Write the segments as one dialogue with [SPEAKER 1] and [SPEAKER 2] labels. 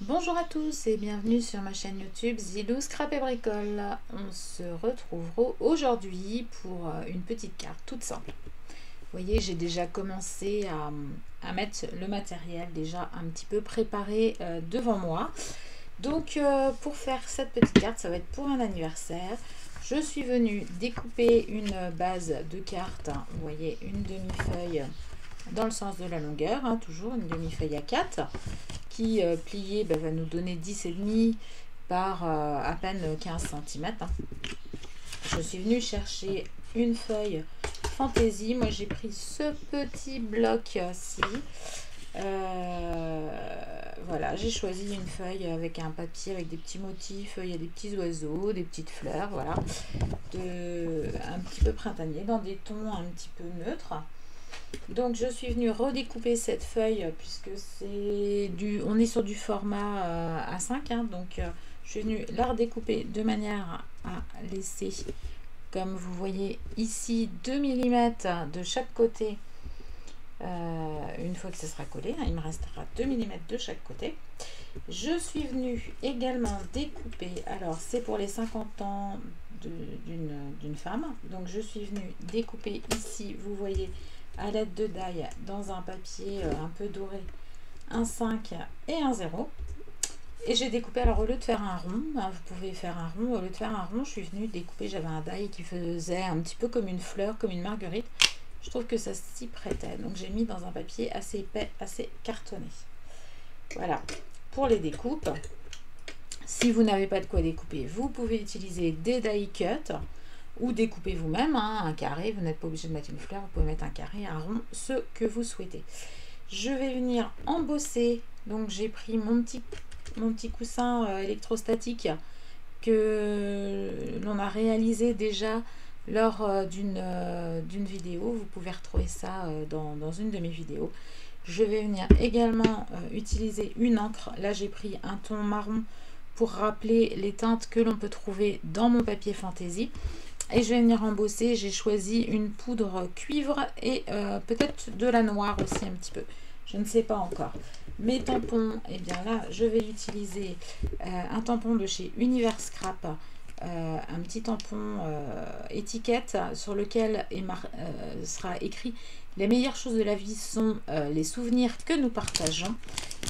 [SPEAKER 1] Bonjour à tous et bienvenue sur ma chaîne YouTube Zilou Scrap et Bricole. On se retrouve aujourd'hui pour une petite carte toute simple. Vous voyez, j'ai déjà commencé à mettre le matériel déjà un petit peu préparé devant moi. Donc pour faire cette petite carte, ça va être pour un anniversaire. Je suis venue découper une base de cartes, vous voyez, une demi-feuille dans le sens de la longueur, toujours une demi-feuille A4 qui pliée va nous donner 10,5 par à peine 15 cm. Je suis venue chercher une feuille fantaisie. Moi j'ai pris ce petit bloc-ci. Voilà, j'ai choisi une feuille avec un papier avec des petits motifs, il y a des petits oiseaux, des petites fleurs, voilà, un petit peu printanier, dans des tons un petit peu neutres. Donc je suis venue redécouper cette feuille puisque on est sur du format A5, donc je suis venue la redécouper de manière à laisser, comme vous voyez ici, 2 mm de chaque côté. Une fois que ce sera collé, il me restera 2 mm de chaque côté. Je suis venue également découper, alors c'est pour les 50 ans d'une femme, donc je suis venue découper ici, vous voyez, à l'aide de die dans un papier un peu doré, un 5 et un 0. Et j'ai découpé, alors au lieu de faire un rond, vous pouvez faire un rond, au lieu de faire un rond, je suis venue découper, j'avais un die qui faisait un petit peu comme une fleur, comme une marguerite. Je trouve que ça s'y prêtait, donc j'ai mis dans un papier assez épais, assez cartonné. Voilà, pour les découpes. Si vous n'avez pas de quoi découper, vous pouvez utiliser des die cut ou découper vous-même un carré. Vous n'êtes pas obligé de mettre une fleur, vous pouvez mettre un carré, un rond, ce que vous souhaitez. Je vais venir embosser, donc j'ai pris mon petit coussin électrostatique que l'on a réalisé déjà lors d'une vidéo. Vous pouvez retrouver ça dans une de mes vidéos. Je vais venir également utiliser une encre. Là j'ai pris un ton marron pour rappeler les teintes que l'on peut trouver dans mon papier fantaisie. Et je vais venir embosser. J'ai choisi une poudre cuivre et peut-être de la noire aussi un petit peu. Je ne sais pas encore. Mes tampons, et bien là, je vais utiliser un tampon de chez Univers Scrap. Un petit tampon étiquette sur lequel sera écrit: les meilleures choses de la vie sont les souvenirs que nous partageons.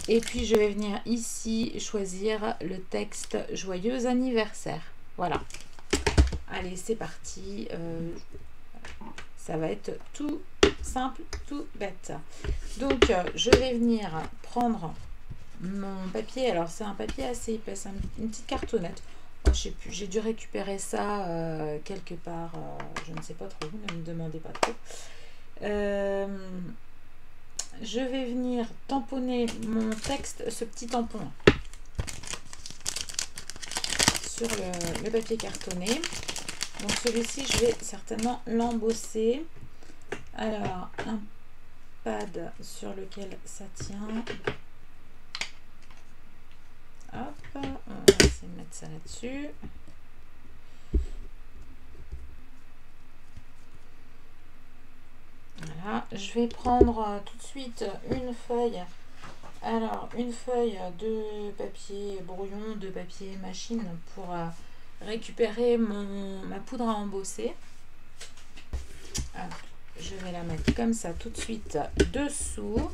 [SPEAKER 1] Et puis je vais venir ici choisir le texte joyeux anniversaire. Voilà. Allez, c'est parti. Ça va être tout simple, tout bête. Donc je vais venir prendre mon papier. Alors c'est un papier assez épais, c'est une petite cartonnette. Oh, je sais plus, j'ai dû récupérer ça quelque part, je ne sais pas trop, ne me demandez pas trop. Je vais venir tamponner mon texte, ce petit tampon, sur le papier cartonné. Donc celui-ci, je vais certainement l'embosser. Alors, un pad sur lequel ça tient. Hop, on va essayer de mettre ça là-dessus. Voilà, je vais prendre tout de suite une feuille. Alors, une feuille de papier brouillon, de papier machine pour récupérer ma poudre à embosser. Alors, je vais la mettre comme ça tout de suite dessous.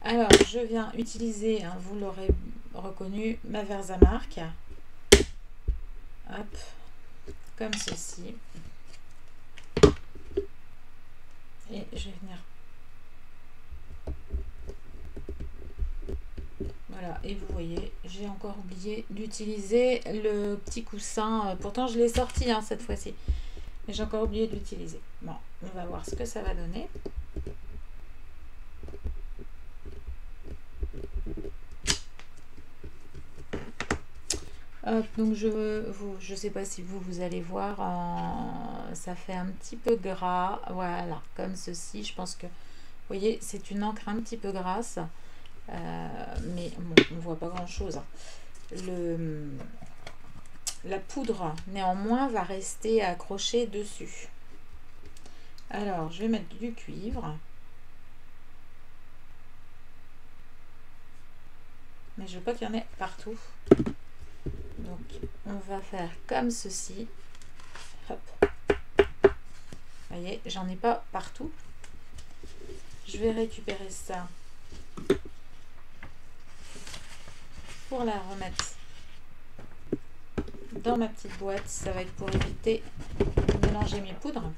[SPEAKER 1] Alors, je viens utiliser, vous l'aurez reconnu, ma Versamark. Hop, comme ceci. Et je vais venir. Voilà, et vous voyez, j'ai encore oublié d'utiliser le petit coussin. Pourtant, je l'ai sorti cette fois-ci. Mais j'ai encore oublié de l'utiliser. Bon, on va voir ce que ça va donner. Hop, donc je sais pas si vous allez voir, ça fait un petit peu gras, voilà, comme ceci. Je pense que, vous voyez, c'est une encre un petit peu grasse, mais bon, on voit pas grand chose. La poudre, néanmoins, va rester accrochée dessus. Alors, je vais mettre du cuivre. mais je veux pas qu'il y en ait partout. Donc on va faire comme ceci. Hop. Vous voyez, j'en ai pas partout. Je vais récupérer ça pour la remettre dans ma petite boîte. Ça va être pour éviter de mélanger mes poudres.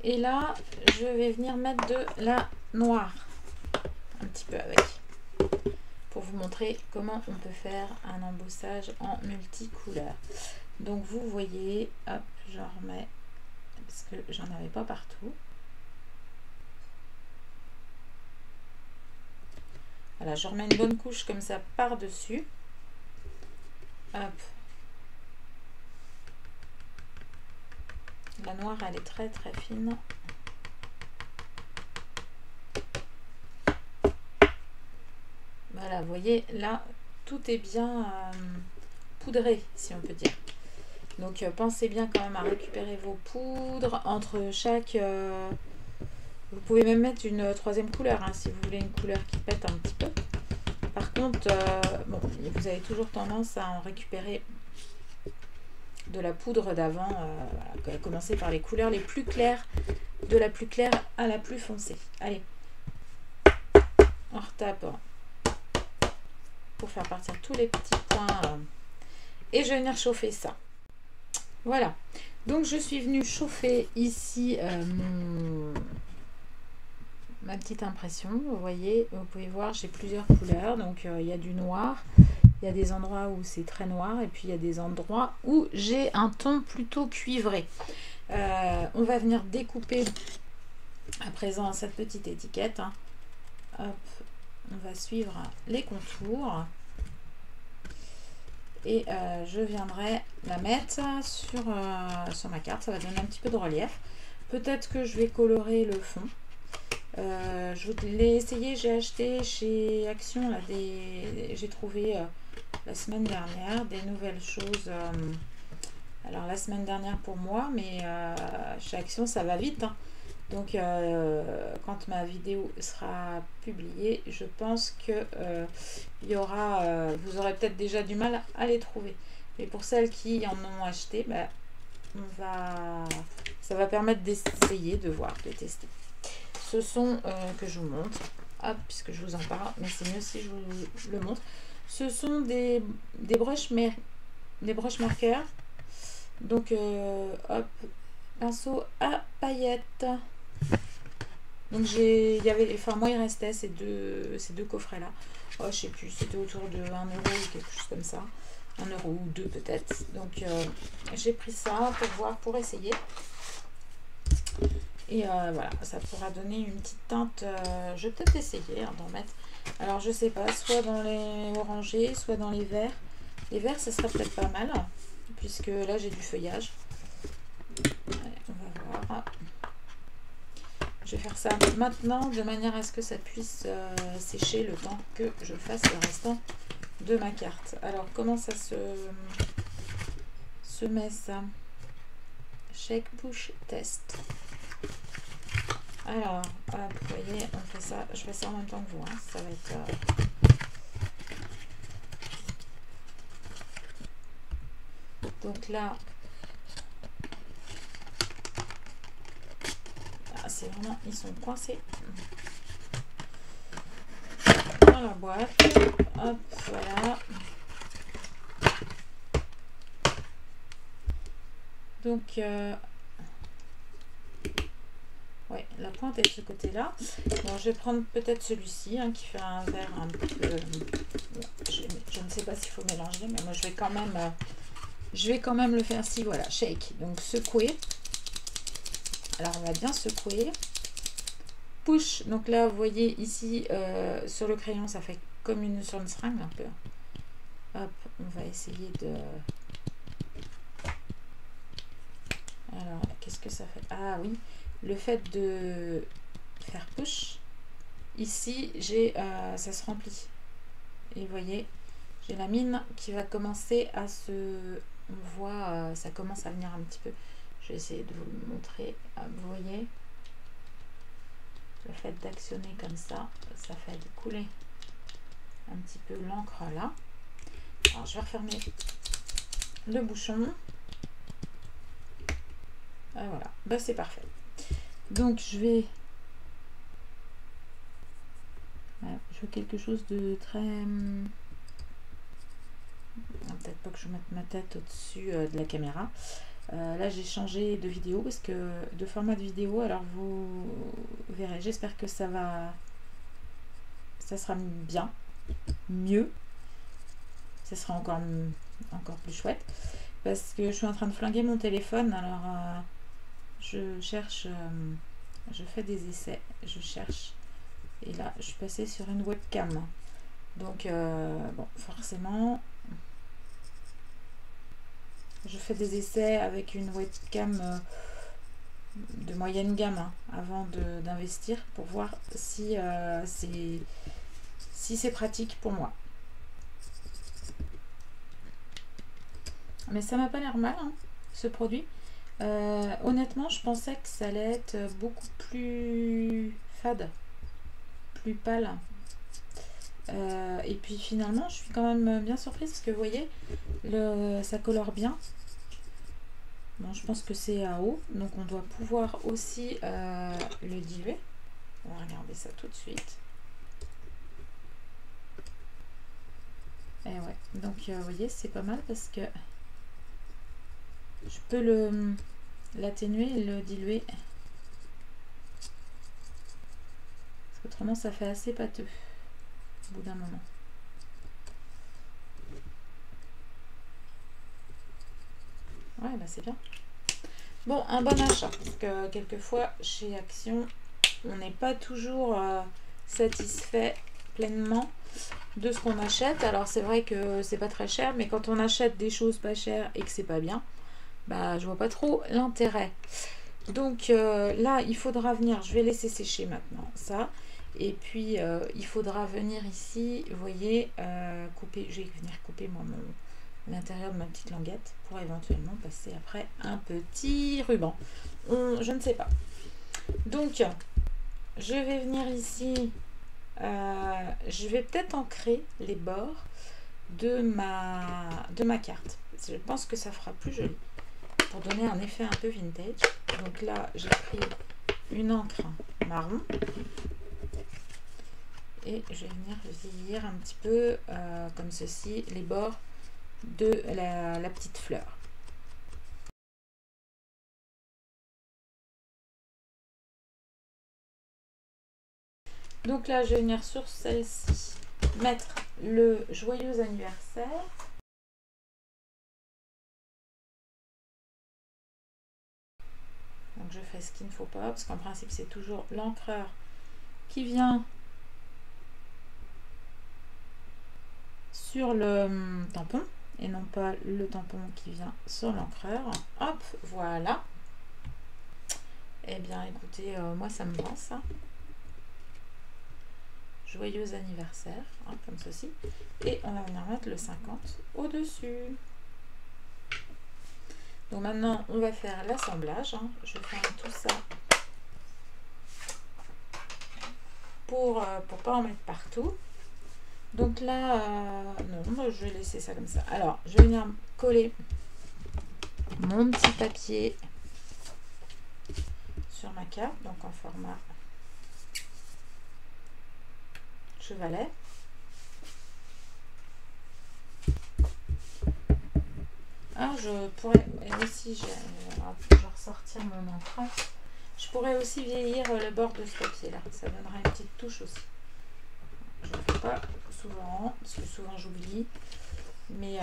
[SPEAKER 1] Et là, je vais venir mettre de la noire un petit peu avec, pour vous montrer comment on peut faire un embossage en multicouleur. Donc vous voyez, hop, j'en remets parce que j'en avais pas partout. Voilà, je remets une bonne couche comme ça par-dessus. Hop. La noire, elle est très très fine. Voilà, vous voyez, là, tout est bien poudré, si on peut dire. Donc, pensez bien quand même à récupérer vos poudres entre chaque... vous pouvez même mettre une troisième couleur, hein, si vous voulez une couleur qui pète un petit peu. Par contre, bon, vous avez toujours tendance à en récupérer de la poudre d'avant. Voilà, commencer par les couleurs les plus claires, de la plus claire à la plus foncée. Allez, on retape pour faire partir tous les petits points. Et je vais venir chauffer ça. Voilà. Donc, je suis venue chauffer ici ma petite impression. Vous voyez, vous pouvez voir, j'ai plusieurs couleurs. Donc, il y a du noir. Il y a des endroits où c'est très noir. Et puis, il y a des endroits où j'ai un ton plutôt cuivré. On va venir découper à présent cette petite étiquette. Hein. Hop. On va suivre les contours et je viendrai la mettre sur ma carte. Ça va donner un petit peu de relief. Peut-être que je vais colorer le fond. Je l'ai essayé, j'ai acheté chez Action là, j'ai trouvé la semaine dernière des nouvelles choses. Alors la semaine dernière pour moi, mais chez Action ça va vite. Hein. Donc, quand ma vidéo sera publiée, je pense que il y aura, vous aurez peut-être déjà du mal à les trouver. Mais pour celles qui en ont acheté, ben, ça va permettre d'essayer, de voir, de tester. Ce sont, que je vous montre, hop, puisque je vous en parle, mais c'est mieux si je vous le montre. Ce sont des broches marqueurs. Donc, hop, pinceau à paillettes. Donc moi il restait ces deux coffrets là. Oh, je sais plus, c'était autour de 1 € ou quelque chose comme ça. 1 € ou 2 peut-être. Donc j'ai pris ça pour voir, pour essayer. Et voilà, ça pourra donner une petite teinte. Je vais peut-être essayer d'en mettre. Alors je sais pas, soit dans les orangés, soit dans les verts. Les verts, ça serait peut-être pas mal, puisque là j'ai du feuillage. Allez, on va voir. Je vais faire ça maintenant de manière à ce que ça puisse sécher le temps que je fasse le restant de ma carte. Alors, comment ça se met ça? Shake, push, test. Alors, hop, vous voyez, on fait ça. Je fais ça en même temps que vous. Hein. Ça va être... Donc là... c'est vraiment, ils sont coincés dans la boîte. Hop, voilà. Donc, ouais, la pointe est de ce côté-là. Bon, je vais prendre peut-être celui-ci hein, qui fait un vert un peu. Je ne sais pas s'il faut mélanger, mais moi je vais quand même le faire. Si, voilà, shake. Donc secouer. Alors on va bien secouer. Push, donc là vous voyez ici sur le crayon ça fait comme sur une seringue un peu. Hop, on va essayer de... Alors qu'est-ce que ça fait? Ah oui, le fait de faire push, ici j'ai ça se remplit. Et vous voyez, j'ai la mine qui va commencer à se... On voit, ça commence à venir un petit peu. Je vais essayer de vous le montrer. Vous voyez, Le fait d'actionner comme ça fait couler un petit peu l'encre là. Alors je vais refermer le bouchon. Et voilà, bah, c'est parfait. Donc je vais quelque chose de très... Peut-être pas que je mette ma tête au-dessus de la caméra. Là j'ai changé de vidéo parce que de format de vidéo, alors vous verrez, j'espère que ça sera bien, mieux, ça sera encore plus chouette, parce que je suis en train de flinguer mon téléphone. Alors je cherche, je fais des essais, je cherche, et là je suis passée sur une webcam, donc bon, forcément je fais des essais avec une webcam de moyenne gamme, hein, avant d'investir, pour voir si c'est pratique pour moi. Mais ça m'a pas l'air mal, hein, ce produit. Honnêtement, je pensais que ça allait être beaucoup plus fade, plus pâle. Et puis finalement, je suis quand même bien surprise parce que vous voyez, ça colore bien. Bon, je pense que c'est à eau, donc on doit pouvoir aussi le diluer. On va regarder ça tout de suite. Et ouais, donc vous voyez, c'est pas mal parce que je peux l'atténuer et le diluer. Parce qu'autrement, ça fait assez pâteux au bout d'un moment. Ouais, bah c'est bien. Bon, un bon achat, parce que quelquefois, chez Action, on n'est pas toujours satisfait pleinement de ce qu'on achète. Alors c'est vrai que c'est pas très cher, mais quand on achète des choses pas chères et que c'est pas bien, bah je vois pas trop l'intérêt. Donc là, il faudra venir, je vais laisser sécher maintenant ça, et puis il faudra venir ici, vous voyez, couper, je vais venir couper moi l'intérieur de ma petite languette pour éventuellement passer après un petit ruban. Je ne sais pas. Donc je vais venir ici, je vais peut-être ancrer les bords de ma carte. Je pense que ça fera plus joli pour donner un effet un peu vintage. Donc là j'ai pris une encre marron et je vais venir vieillir un petit peu comme ceci les bords de la petite fleur. Donc là je vais venir sur celle-ci mettre le joyeux anniversaire. Donc je fais ce qu'il ne faut pas, parce qu'en principe c'est toujours l'encreur qui vient sur le tampon et non pas le tampon qui vient sur l'encreur. Hop, voilà. Eh bien écoutez, moi ça me va ça. Joyeux anniversaire, hein, comme ceci. Et on va venir mettre le 50 au-dessus. Donc maintenant on va faire l'assemblage, hein. Je fais tout ça pour pas en mettre partout. Donc là, non, moi, je vais laisser ça comme ça. Alors, je vais venir coller mon petit papier sur ma carte, donc en format chevalet. Alors, je pourrais aussi, je vais ressortir mon encre. Je pourrais aussi vieillir le bord de ce papier là, ça donnera une petite touche aussi. Je ne le fais pas souvent, parce que souvent j'oublie, mais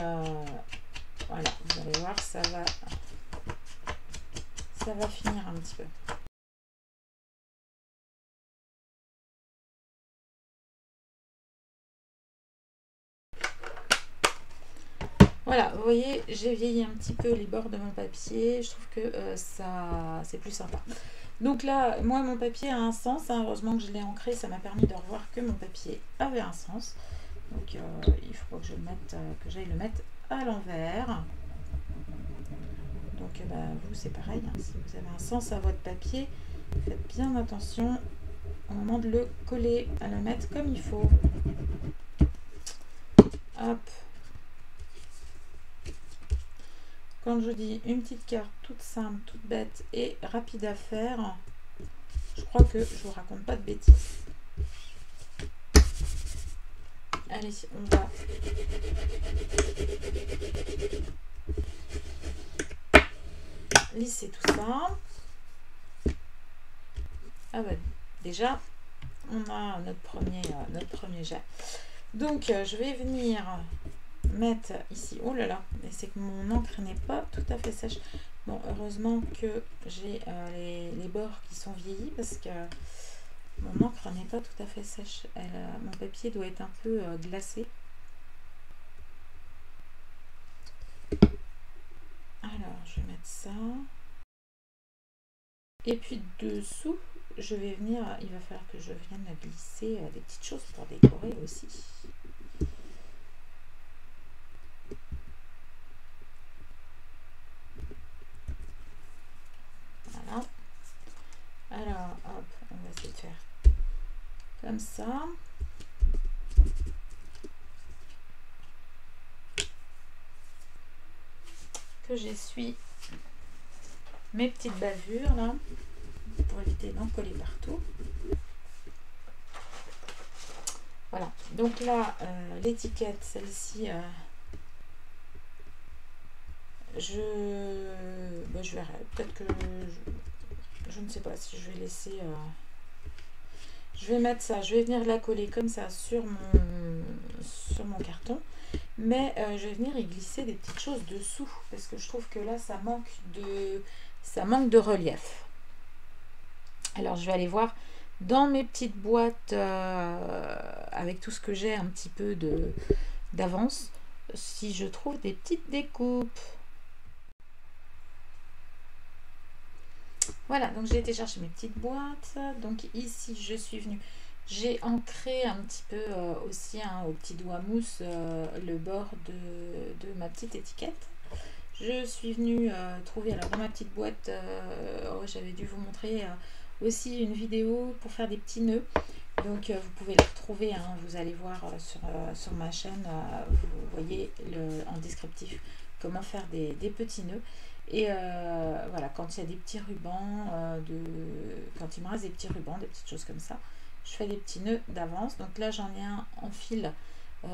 [SPEAKER 1] voilà, vous allez voir, ça va finir un petit peu. Voilà, vous voyez, j'ai vieilli un petit peu les bords de mon papier. Je trouve que c'est plus sympa. Donc là, moi, mon papier a un sens. Hein. Heureusement que je l'ai ancré, ça m'a permis de revoir que mon papier avait un sens. Donc il faut pas que je le mette, que j'aille le mettre à l'envers. Donc vous, c'est pareil. Hein. Si vous avez un sens à votre papier, faites bien attention au moment de le coller, à le mettre comme il faut. Hop. Quand je dis une petite carte toute simple, toute bête et rapide à faire, je crois que je vous raconte pas de bêtises. Allez, on va lisser tout ça. Ah bah, déjà, on a notre premier jet. Donc, je vais venir mettre ici. Oh là là, mais c'est que mon encre n'est pas tout à fait sèche. Bon, heureusement que j'ai les bords qui sont vieillis parce que mon encre n'est pas tout à fait sèche. Mon papier doit être un peu glacé. Alors, je vais mettre ça. Et puis dessous, je vais venir, il va falloir que je vienne glisser des petites choses pour décorer aussi. Voilà. Alors, hop, on va essayer de faire comme ça. Que j'essuie mes petites bavures là, pour éviter d'en coller partout. Voilà, donc là, l'étiquette, celle-ci, je verrai. Peut-être que je ne sais pas si je vais laisser. Je vais mettre ça, je vais venir la coller comme ça sur mon carton. Mais je vais venir y glisser des petites choses dessous. Parce que je trouve que là, ça manque de relief. Alors, je vais aller voir dans mes petites boîtes avec tout ce que j'ai un petit peu d'avance si je trouve des petites découpes. Voilà, donc j'ai été chercher mes petites boîtes. Donc ici, je suis venue. J'ai ancré un petit peu aussi au petit doigt mousse le bord de ma petite étiquette. Je suis venue trouver, alors dans ma petite boîte, j'avais dû vous montrer aussi une vidéo pour faire des petits nœuds. Donc vous pouvez la retrouver, hein, vous allez voir sur ma chaîne, vous voyez en descriptif comment faire des petits nœuds. Et voilà, quand il y a des petits rubans, quand il me reste des petits rubans, des petites choses comme ça, je fais des petits nœuds d'avance. Donc là j'en ai un en fil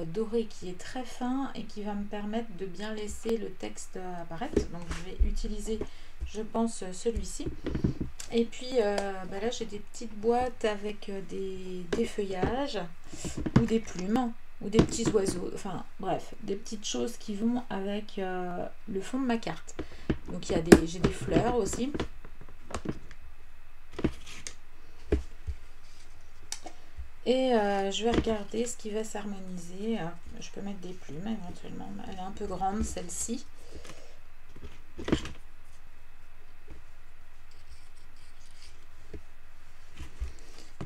[SPEAKER 1] doré qui est très fin et qui va me permettre de bien laisser le texte apparaître. Donc je vais utiliser, je pense, celui-ci. Et puis là j'ai des petites boîtes avec des feuillages ou des plumes ou des petits oiseaux, enfin bref, des petites choses qui vont avec le fond de ma carte. Donc j'ai des fleurs aussi. Et je vais regarder ce qui va s'harmoniser. Je peux mettre des plumes éventuellement. Elle est un peu grande celle-ci.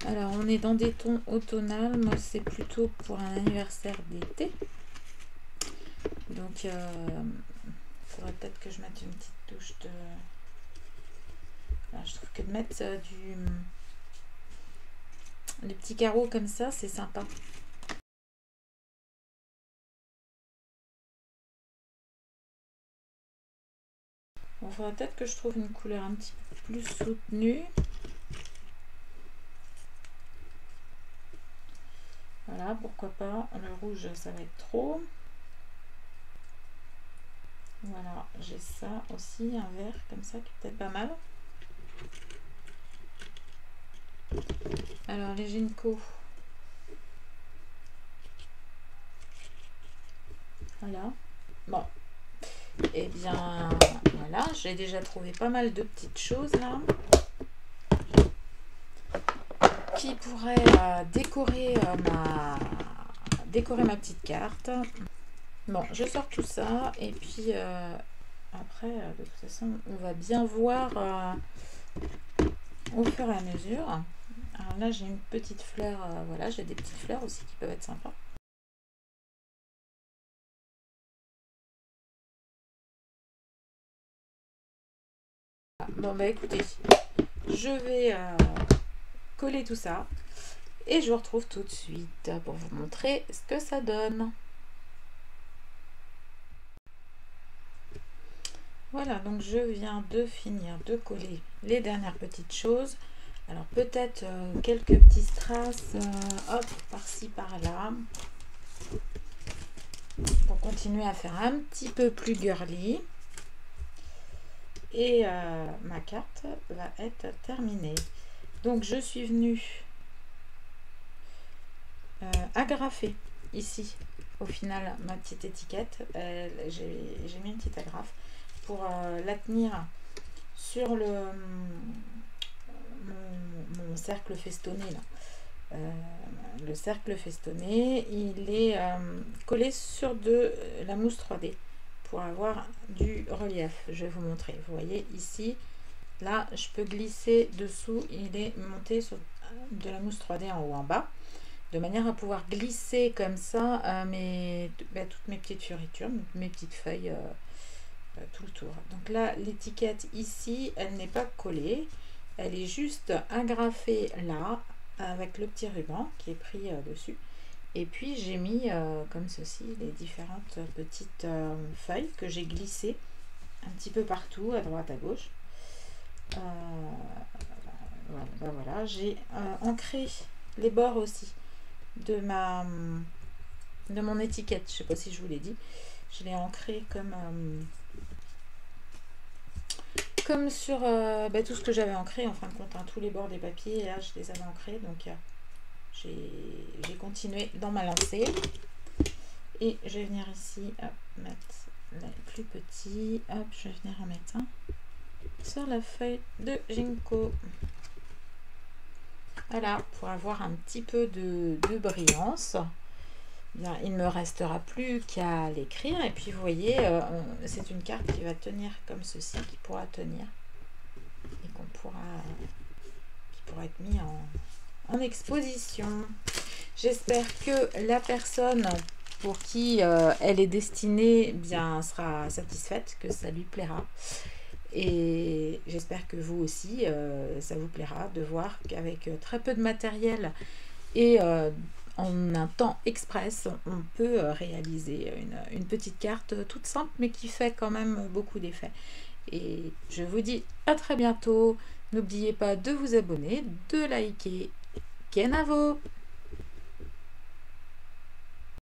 [SPEAKER 1] Alors on est dans des tons automnales. Moi c'est plutôt pour un anniversaire d'été. Donc il faudrait peut-être que je mette une petite touche de... Alors, je trouve que de mettre les petits carreaux comme ça, c'est sympa. Bon, il faudrait peut-être que je trouve une couleur un petit peu plus soutenue. Voilà, pourquoi pas. Le rouge, ça va être trop. Voilà, j'ai ça aussi, un vert comme ça qui est peut-être pas mal. Alors, les Ginko. Voilà. Bon. Et bien, voilà, j'ai déjà trouvé pas mal de petites choses là qui pourraient décorer ma petite carte. Bon, je sors tout ça et puis après, de toute façon, on va bien voir au fur et à mesure. Alors là, j'ai une petite fleur, voilà, j'ai des petites fleurs aussi qui peuvent être sympas. Bon, bah écoutez, je vais coller tout ça. Et je vous retrouve tout de suite pour vous montrer ce que ça donne. Voilà, donc je viens de finir de coller les dernières petites choses. Alors peut-être quelques petits strass, hop, par-ci, par-là, pour continuer à faire un petit peu plus girly. Et ma carte va être terminée. Donc je suis venue agrafer ici, au final, ma petite étiquette. J'ai mis une petite agrafe pour la tenir sur mon cercle festonné là. Le cercle festonné, il est collé sur de la mousse 3D pour avoir du relief. Je vais vous montrer. Vous voyez ici, là, je peux glisser dessous. Il est monté sur de la mousse 3D en haut, en bas, de manière à pouvoir glisser comme ça toutes mes petites fioritures, mes petites feuilles tout le tour. Donc là, l'étiquette ici, elle n'est pas collée. Elle est juste agrafée là, avec le petit ruban qui est pris dessus. Et puis j'ai mis comme ceci les différentes petites feuilles que j'ai glissées un petit peu partout, à droite, à gauche. Voilà. J'ai ancré les bords aussi de mon étiquette. Je sais pas si je vous l'ai dit. Je l'ai ancré comme sur tout ce que j'avais ancré en fin de compte, hein, tous les bords des papiers. Là, je les avais ancrés, donc j'ai continué dans ma lancée. Et je vais venir ici, hop, mettre les plus petits. Hop, je vais venir en mettre un sur la feuille de Ginkgo. Voilà, pour avoir un petit peu de brillance. Bien, il ne me restera plus qu'à l'écrire. Et puis, vous voyez, c'est une carte qui va tenir comme ceci, qui pourra tenir. Et qui pourra être mis en exposition. J'espère que la personne pour qui elle est destinée bien sera satisfaite, que ça lui plaira. Et j'espère que vous aussi, ça vous plaira de voir qu'avec très peu de matériel et en un temps express, on peut réaliser une petite carte toute simple, mais qui fait quand même beaucoup d'effets. Et je vous dis à très bientôt. N'oubliez pas de vous abonner, de liker. Kenavo!